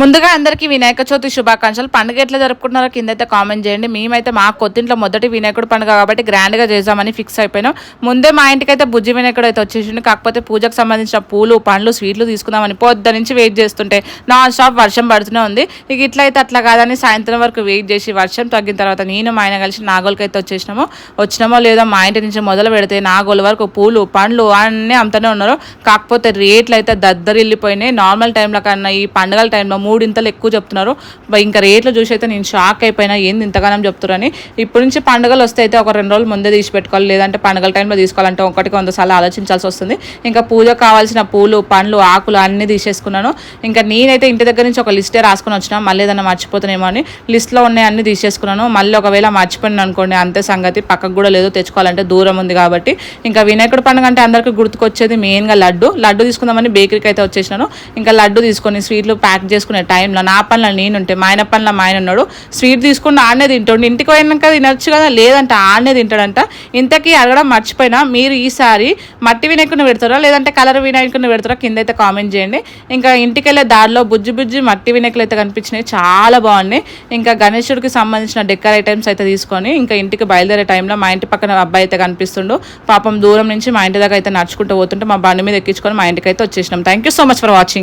ముందుగా అందరికీ వినాయక చవితి శుభాకాంక్షలు. పండుగ ఎట్లా జరుపుకుంటున్నారో కిందైతే కామెంట్ చేయండి. మేమైతే మా కొత్తింట్లో మొదటి వినాయకుడు పండుగ కాబట్టి గ్రాండ్గా చేద్దామని ఫిక్స్ అయిపోయినాం. ముందే మా ఇంటికి అయితే బుజ్జి వినాయకుడు అయితే వచ్చేసిండు. కాకపోతే పూజకు సంబంధించిన పూలు పండ్లు స్వీట్లు తీసుకుందామని పొద్దు నుంచి వెయిట్ చేస్తుంటే నాన్ స్టాప్ వర్షం పడుతూనే ఉంది. ఇక ఇట్లయితే అట్లా కాదని సాయంత్రం వరకు వెయిట్ చేసి వర్షం తగ్గిన తర్వాత నేను మా ఆయన కలిసి నాగోలకి అయితే వచ్చినామో లేదో మా ఇంటి నుంచి మొదలు పెడితే నాగోల వరకు పూలు పండ్లు అన్నీ అమ్ముతూనే ఉన్నారు. కాకపోతే రేట్లు అయితే దద్దరిల్లిపోయినాయి. నార్మల్ టైంలో కన్నా ఈ పండుగల టైంలో 3 ఇంతలు ఎక్కువ చెప్తున్నారు. ఇంకా రేట్లు చూసి అయితే నేను షాక్ అయిపోయినా, ఏంది ఇంతగానం చెప్తున్నారని. ఇప్పటి నుంచి పండుగలు వస్తే అయితే ఒక 2 రోజులు ముందే తీసి పెట్టుకోవాలి, లేదంటే పండుగల టైంలో తీసుకోవాలంటే ఒకటికి 100 సార్లు ఆలోచించాల్సి వస్తుంది. ఇంకా పూజకు కావాల్సిన పూలు పండ్లు ఆకులు అన్నీ తీసేసుకున్నాను. ఇంకా నేనైతే ఇంటి దగ్గర నుంచి ఒక లిస్టే రాసుకుని వచ్చినా, మళ్ళీ ఏదైనా మర్చిపోతున్నామో అని లిస్ట్లో ఉన్నాయి అన్నీ తీసేసుకున్నాను. మళ్ళీ ఒకవేళ మర్చిపోయినాను అనుకోండి అంతే సంగతి, పక్కకు కూడా లేదు, తెచ్చుకోవాలంటే దూరం ఉంది కాబట్టి. ఇంకా వినాయకుడు పండుగ అంటే అందరికీ గుర్తుకొచ్చేది మెయిన్గా లడ్డు తీసుకుందామని బేకరీకి అయితే వచ్చేసినాను. ఇంకా లడ్డు తీసుకొని స్వీట్లు ప్యాక్ చేసుకునే టైంలో నా పనులు నేనుంటే మా ఆయన పనుల మా ఆయన ఉన్నాడు. స్వీట్ తీసుకుని ఆడనే తింటాడు. ఇంటికి పోయినాక తినొచ్చు కదా, లేదంటే ఆడనే తింటాడంట. ఇంతకీ అడగడం మర్చిపోయినా, మీరు ఈసారి మట్టి వినాయకుడిని పెడతారా లేదంటే కలర్ వినాయకుడిని పెడతారా కింద అయితే కామెంట్ చేయండి. ఇంకా ఇంటికి వెళ్ళే దారిలో బుజ్జి మట్టి వినాయకులు అయితే కనిపించినాయి, చాలా బాగున్నాయి. ఇంకా గణేశుడికి సంబంధించిన డెకర్ ఐటమ్స్ అయితే తీసుకొని ఇంకా ఇంటికి బయలుదేరే టైంలో మా ఇంటి పక్కన అబ్బాయి అయితే కనిపిస్తుండు. పాపం దూరం నుంచి మా ఇంటి దగ్గర అయితే నడుచుకుంటూ పోతుంటే మా బండి మీద ఎక్కించుకొని మా ఇంటికి అయితే వచ్చేసినాం. Thank you so much for watching.